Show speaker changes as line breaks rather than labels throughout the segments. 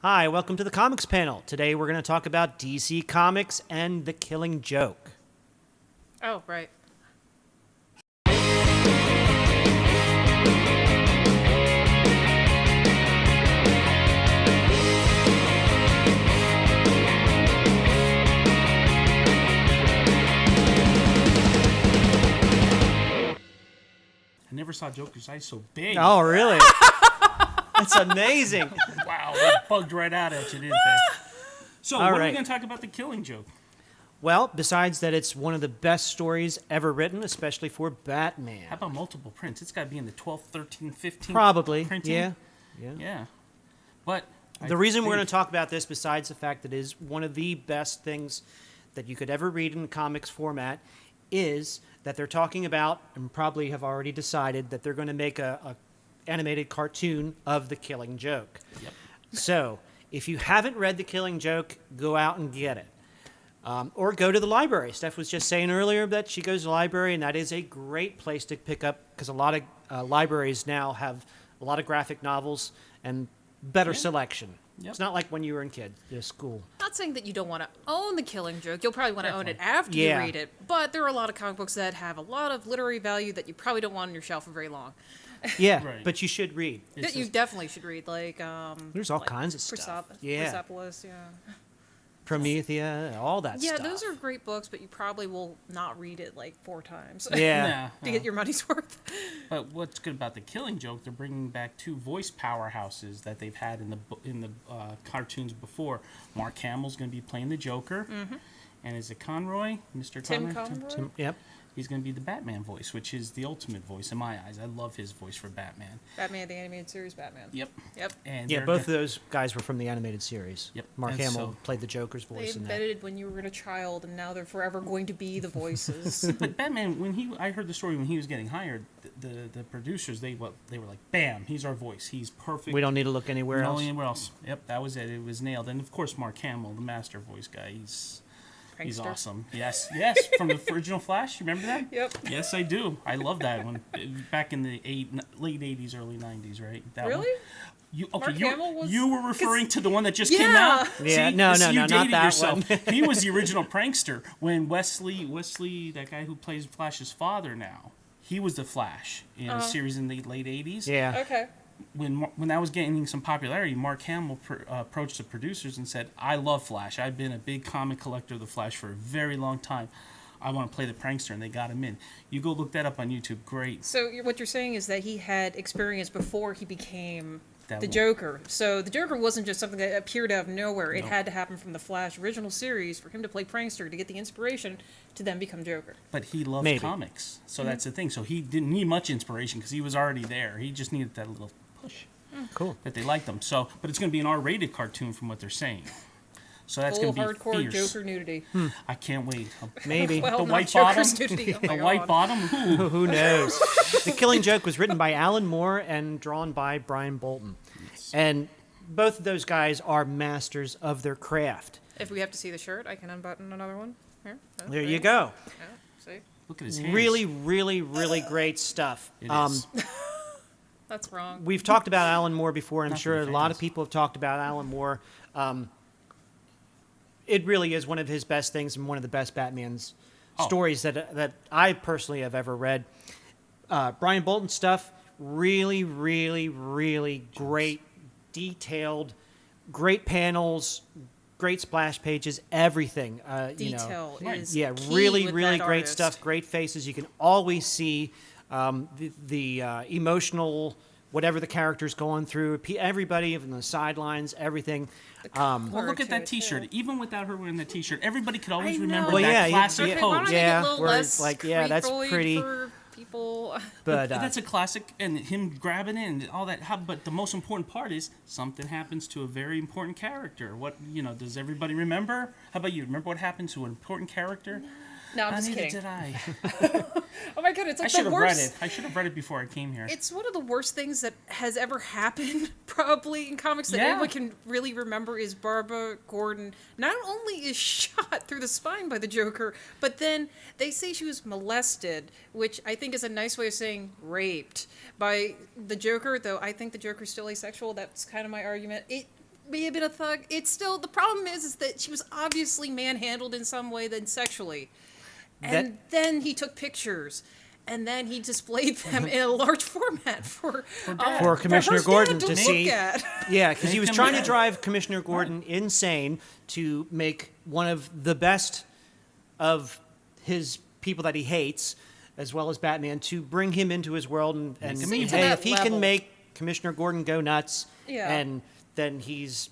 Hi, welcome to the Comics Panel. Today we're going to talk about DC Comics and The Killing Joke.
Oh, right.
I never saw Joker's eyes so big.
Oh, really? That's amazing.
Wow, they bugged right out at you, didn't they? So,
All
what are
right.
we going to talk about The Killing Joke?
Well, besides that, it's one of the best stories ever written, especially for
How
Batman.
about multiple prints? It's got to be in the 12th, 13th, 15th
Probably,
printing.
yeah.
Yeah. But
The reason we're going to talk about this, besides the fact that it is one of the best things that you could ever read in comics format, is that they're talking about, and probably have already decided, that they're going to make a animated cartoon of The Killing Joke.
Yep.
So, if you haven't read The Killing Joke, go out and get it. Or go to the library. Steph was just saying earlier that she goes to the library, and that is a great place to pick up, because a lot of libraries now have a lot of graphic novels and better selection.
Yep.
It's not like when you were in school.
Not saying that you don't want to own The Killing Joke. You'll probably want to own it after
Yeah.
you read it. But there are a lot of comic books that have a lot of literary value that you probably don't want on your shelf for very long.
Yeah,
Right.
but you should read.
It's
That you
just-
definitely should read, like
There's all
like
kinds of stuff. Yeah,
Persepolis, yeah.
Promethea, all that
Yeah,
stuff.
those are great books, but you probably will not read it like 4 times
Yeah.
to get your money's worth.
But what's good about The Killing Joke, they're bringing back 2 voice powerhouses that they've had in the
Mm-hmm.
cartoons before. Mark Hamill's going to be playing the Joker. And is it Conroy? Mr.
Tim
Conroy?
Conroy?
Yep.
He's going to be the Batman voice, which is the ultimate voice in my eyes. I love his voice for Batman.
Batman, the animated series Batman.
Yep.
Yep.
And
Yeah,
they're
both of
gonna-
those guys were from the animated series.
Yep,
Mark
and
Hamill
so-
played the Joker's
They
voice in that.
embedded when you were a child, and now they're forever going to be the voices.
But Batman, I heard the story when he was getting hired, the producers they were like, bam, he's our voice. He's perfect.
We don't need to look anywhere
No,
else.
anywhere else. Yep, that was it. It was nailed. And of course, Mark Hamill, the master voice guy. He's
Prankster.
awesome. Yes, from the original Flash. You remember that?
Yep.
Yes, I do. I love that one. Back in the late '80s, early '90s, right? That
Really?
One.
Mark Hamill was-
You were referring to the one that just
Yeah.
came out.
Yeah,
See,
no,
this-
no,
you
no, not
dated
that
yourself.
one.
He was the original prankster when Wesley, that guy who plays Flash's father now, he was the Flash in a series in the late '80s.
Yeah.
Okay.
When that was gaining some popularity, Mark Hamill approached the producers and said, "I love Flash. I've been a big comic collector of the Flash for a very long time. I want to play the prankster," and they got him in. You go look that up on YouTube. Great.
So what you're saying is that he had experience before he became
That
the
one.
Joker. So the Joker wasn't just something that appeared out of nowhere. It
No.
had to happen from the Flash original series for him to play prankster to get the inspiration to then become Joker.
But he loved
Maybe.
comics, so that's the thing. So he didn't need much inspiration because he was already there. He just needed that little push
Cool.
that they liked him. So, but it's going to be an R-rated cartoon from what they're saying. So that's
Full
going to be
hardcore
fierce.
Joker nudity.
I can't wait.
Maybe.
Well,
The
not
white
Joker's
bottom?
nudity. Oh my
The white
God.
bottom. Ooh.
Who knows? The Killing Joke was written by Alan Moore and drawn by Brian Bolton. And both of those guys are masters of their craft.
If we have to see the shirt, I can unbutton another one. Here. Oh,
There you
right.
go.
Yeah, see?
Look at his hands.
Really, really, really great stuff.
It is.
That's wrong.
We've talked about Alan Moore before, and I'm
Not for
sure a
the
lot of
fans.
people have talked about Alan Moore. It really is one of his best things and one of the best Batman's
Oh.
stories that I personally have ever read. Brian Bolton stuff, really, really, really great, detailed, great panels, great splash pages, everything.
Detail
right.
is
Yeah,
key
really,
with
really
that
great
artist.
stuff. Great faces. You can always see the emotional, whatever the character's going through. Everybody from the sidelines, everything.
Well, look
to
at that
it,
T-shirt.
too.
Even without her wearing that T-shirt, everybody could always
I
remember
know.
Well,
that
yeah,
classic
yeah.
Okay, why don't
pose.
I
Yeah,
get a little
where
less
it's like, yeah, that's
creepoid
pretty-
for people?
But
That's a classic, and him grabbing it and all that. But the most important part is something happens to a very important character. What does everybody remember? How about you? Remember what happened to an important character?
No, I'm just
Neither
kidding.
did I.
Oh my god, it's
I
like
should
the
have read
worst.
it. I should have read it before I came here.
It's one of the worst things that has ever happened, probably in comics that
Yeah.
anyone can really remember is Barbara Gordon not only is shot through the spine by the Joker, but then they say she was molested, which I think is a nice way of saying raped by the Joker. Though I think the Joker's still asexual. That's kind of my argument. It may have been a thug. It's still, the problem is that she was obviously manhandled in some way, then sexually. And then he took pictures. And then he displayed them in a large format for
Commissioner
her
Gordon
dad
to
look
see.
at.
Yeah, because he was
Make
trying
them-
to drive Commissioner Gordon insane to make one of the best of his people that he hates, as well as Batman, to bring him into his world and
him
hey,
evil.
To that
if he
level.
can make Commissioner Gordon go nuts,
Yeah.
and then he's,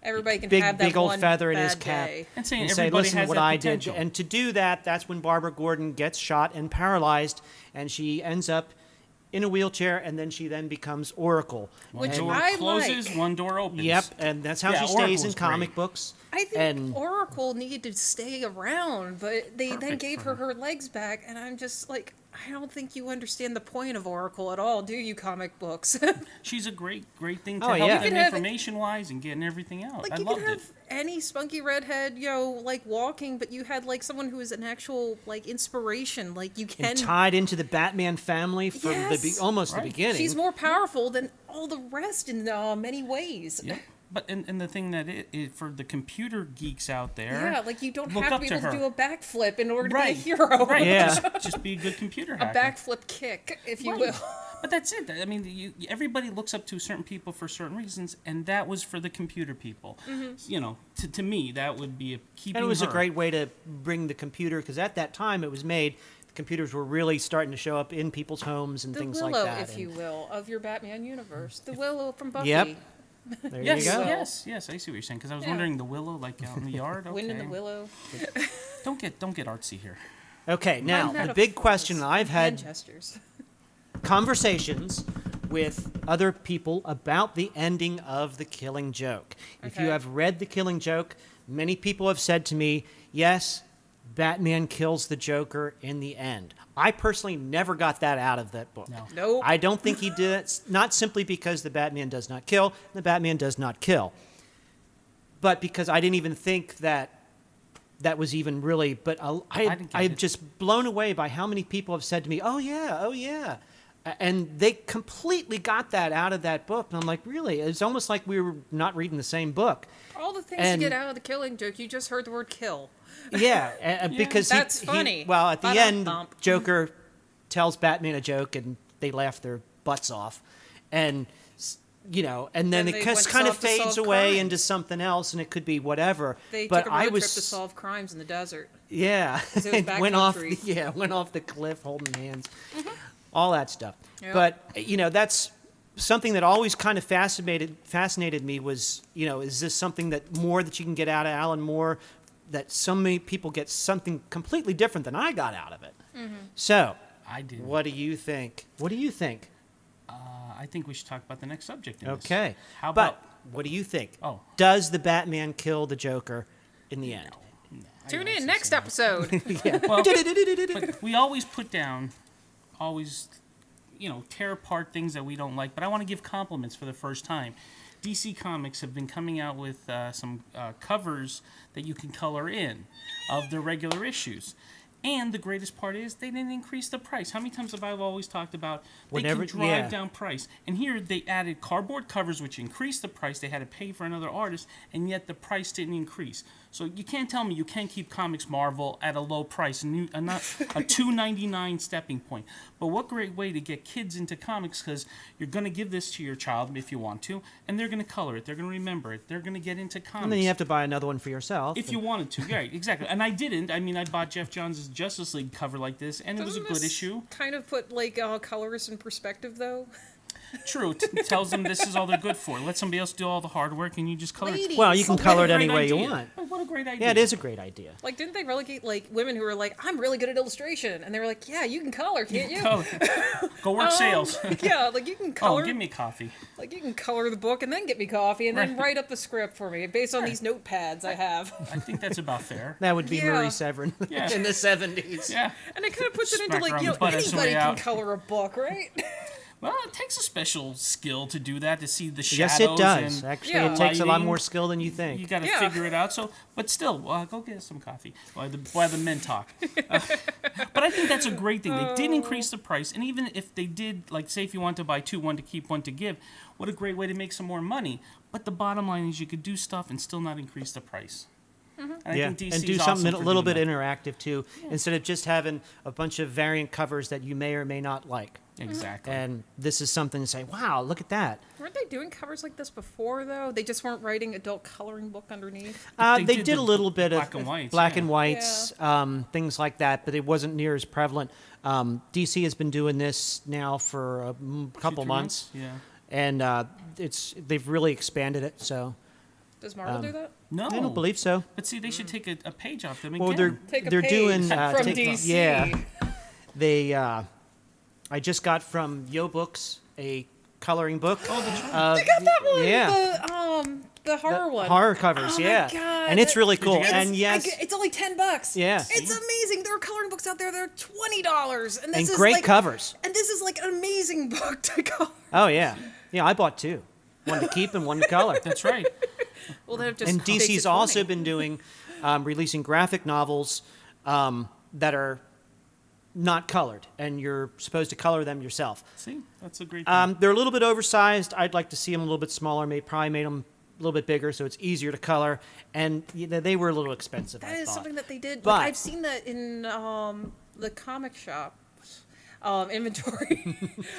Everybody can
big,
have that
big old
one
feather in his
bad
cap.
day.
And saying
say,
everybody
listen
has
what
that
I
potential.
did. And to do that, that's when Barbara Gordon gets shot and paralyzed, and she ends up in a wheelchair, and then she then becomes Oracle.
One
Which
door
I
closes,
like.
one door opens.
Yep, and that's how
Yeah,
she stays in
Oracle's
comic
great.
books.
I think
and
Oracle needed to stay around, but they then
Perfect
gave
for
her legs back, and I'm just like, I don't think you understand the point of Oracle at all, do you, comic books?
She's a great thing to
Oh,
help
yeah.
them
You can have-
information-wise and getting everything out.
Like,
I
you
loved
could have
it.
any spunky redhead, like, walking, but you had, like, someone who is an actual, like, inspiration. Like, you can...
and tied into the Batman family from
Yes.
almost
Right.
the beginning.
She's more powerful than all the rest in many ways.
Yeah. But and the thing that it for the computer geeks out there,
Yeah, like, you don't
look
have to
up
be
to
able to
her.
do a backflip in order to
Right.
be a hero.
Right.
Yeah.
Just be a good computer
A
hacker.
backflip kick, if you
Right.
will.
But that's it. I mean, everybody looks up to certain people for certain reasons, and that was for the computer people. To me, that would be a keeping.
And it was a
her.
great way to bring the computer, because at that time it was made, the computers were really starting to show up in people's homes and
The
things
Willow,
like that.
if
and
you will, of your Batman universe. The Willow from Buffy.
Yep. There
Yes,
you go.
yes. I see what you're saying. Because I was
Yeah.
wondering the willow, like out in the yard. Okay.
Wind in the Willow.
Don't get artsy here.
Okay, now
My
the big
metaphors
question I've
and
had
gestures.
conversations with other people about the ending of The Killing Joke. If you
Okay.
have read The Killing Joke, many people have said to me, yes, Batman kills the Joker in the end. I personally never got that out of that book.
No.
Nope.
I don't think he did it, not simply because the Batman does not kill, the Batman does not kill, but because I didn't even think that was even really, but
didn't get
I'm
it.
just blown away by how many people have said to me, oh yeah. And they completely got that out of that book. And I'm like, really? It's almost like we were not reading the same book.
All the things
and-
you get out of the Killing Joke, you just heard the word kill.
Yeah, because
That's funny.
well, at the end,
Ba-dum-bump.
Joker tells Batman a joke, and they laugh their butts off, and and then
Then
it
they
just
went
kind of
off to
fades
solve
away
crimes.
into something else, and it could be whatever.
They
but
took a
I
road
was
trip to solve crimes in the desert.
yeah,
it was
and went off
backcountry.
went off the cliff holding hands, all that stuff.
Yep.
But that's something that always kind of fascinated me was is this something that you can get out of Alan Moore, that so many people get something completely different than I got out of it. So
I did.
what do you think?
I think we should talk about the next subject. In this.
Okay,
How about?
but what do you think?
Oh.
Does the Batman kill the Joker in the end?
I
Tune
know
in
it's
next
insane.
episode.
Well, but we always put down, tear apart things that we don't like. But I want to give compliments for the first time. DC Comics have been coming out with some covers that you can color in of their regular issues. And the greatest part is they didn't increase the price. How many times have I always talked about they
Whenever-
can drive
yeah.
down price? And here they added cardboard covers, which increased the price. They had to pay for another artist, and yet the price didn't increase. So you can't tell me you can't keep Comics Marvel at a low price, not a $2.99 stepping point. But what great way to get kids into comics, because you're going to give this to your child if you want to, and they're going to color it, they're going to remember it, they're going to get into comics.
And then you have to buy another one for yourself.
If you wanted to, right, exactly. And I didn't. I mean, I bought Jeff Johns' Justice League cover like this, and it was a
Doesn't
good
this
issue.
kind of put colorists in perspective, though.
True. Tells them this is all they're good for. Let somebody else do all the hard work, and you just color it.
Ladies.
well, you can
What a
color it
great
any way you
idea.
want.
What a great idea.
Yeah, it is a great idea.
Like, didn't they relegate women who were like, I'm really good at illustration, and they were like, yeah, you can color, can't you?
Color. Go work sales.
Yeah, like you can
Oh,
color.
give me coffee.
Like you can color the book and then get me coffee and then
Right.
write up the script for me based on these notepads I have.
I think that's about fair.
That would be
Yeah.
Marie Severin
Yeah.
in the 70s.
Yeah.
And it kind of puts it into
Smack
like,
her on
you
the
know,
butt as the
anybody
way
can
out.
color a book, right?
Well, it takes a special skill to do that, to see the
Yes,
shadows.
it does.
And
Actually,
Yeah.
it takes a lot
lighting.
more skill than you think.
You got to
Yeah.
figure it out. So, but still, go get some coffee while the men talk. But I think that's a great thing. They did increase the price, and even if they did, like, say, if you want to buy two, one to keep, one to give, what a great way to make some more money. But the bottom line is you could do stuff and still not increase the price. And I
Yeah,
think DC
and do
is
something
awesome
a little
for
bit
doing that.
interactive too, instead of just having a bunch of variant covers that you may or may not like.
Exactly.
And this is something to say, wow, look at that.
Weren't they doing covers like this before, though? They just weren't writing adult coloring book underneath?
They
They
did
did
a
the
little bit
black
of
and whites,
black
yeah.
and whites, things like that, but it wasn't near as prevalent. DC has been doing this now for a couple
2-3
months,
Yeah.
and they've really expanded it. So
Does Marvel do that?
No.
I don't believe so.
But see, they should take a page off them
Well,
again.
Take a
they're
page
doing
from DC.
Yeah, they. I just got from Yo Books a coloring book.
Oh, that's right.
I got that one.
Yeah.
The horror one.
Horror covers,
Oh my
yeah,
God,
and it's really
you
cool.
get it?
And yes,
it's only $10.
Yeah.
It's amazing. There are coloring books out there that are $20, and this
and
is
great
like,
covers.
And this is like an amazing book to color.
Oh yeah, yeah. I bought two, one to keep and one to color.
That's right.
Well, they're just
And
makes it
DC's also
20.
been doing releasing graphic novels that are not colored, and you're supposed to color them yourself.
See, that's a great thing.
They're a little bit oversized. I'd like to see them a little bit smaller. Probably made them a little bit bigger, so it's easier to color. And they were a little expensive.
That
I
is
thought.
something that they did.
But-
Like, I've seen that in the comic shop inventory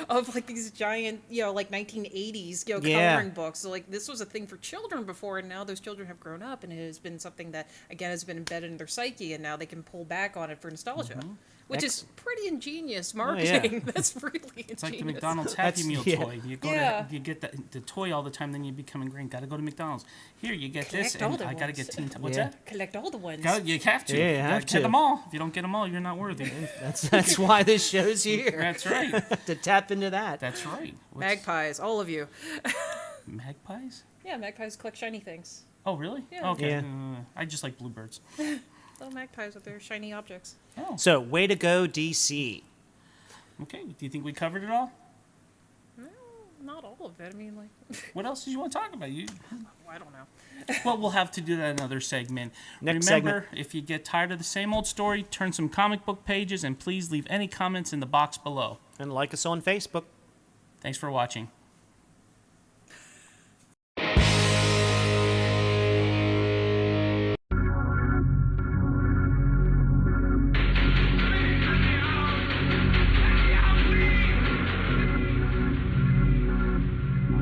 of like these giant, like 1980s,
Yeah.
coloring books. So like this was a thing for children before, and now those children have grown up, and it has been something that again has been embedded in their psyche, and now they can pull back on it for nostalgia. Which is pretty ingenious marketing. That's really ingenious.
It's like the McDonald's Happy Meal
yeah.
toy. You go
Yeah.
to you get the toy all the time, then you become ingrained. Got to go to McDonald's. Here you get this,
Collect all
and
the
I got to
ones.
get teen. What's
Yeah.
that?
Collect all the ones.
You have to.
Yeah, you have
Get
to.
them all. If you don't get them all, you're not worthy.
That's why this show's here
That's right.
to tap into that.
That's right.
Magpies, all of you.
Magpies?
Yeah, magpies collect shiny things.
Oh, really?
Yeah.
Okay.
Yeah.
I just like bluebirds.
Little magpies with their shiny objects.
Oh,
So, way to go, DC.
okay. Do you think we covered it all?
No, not all of it. I mean, like,
What else did you want to talk about?
I don't know.
Well, we'll have to do that in another segment.
Next
Remember, if you get tired of the same old story, turn some comic book pages, and please leave any comments in the box below.
And like us on Facebook.
Thanks for watching.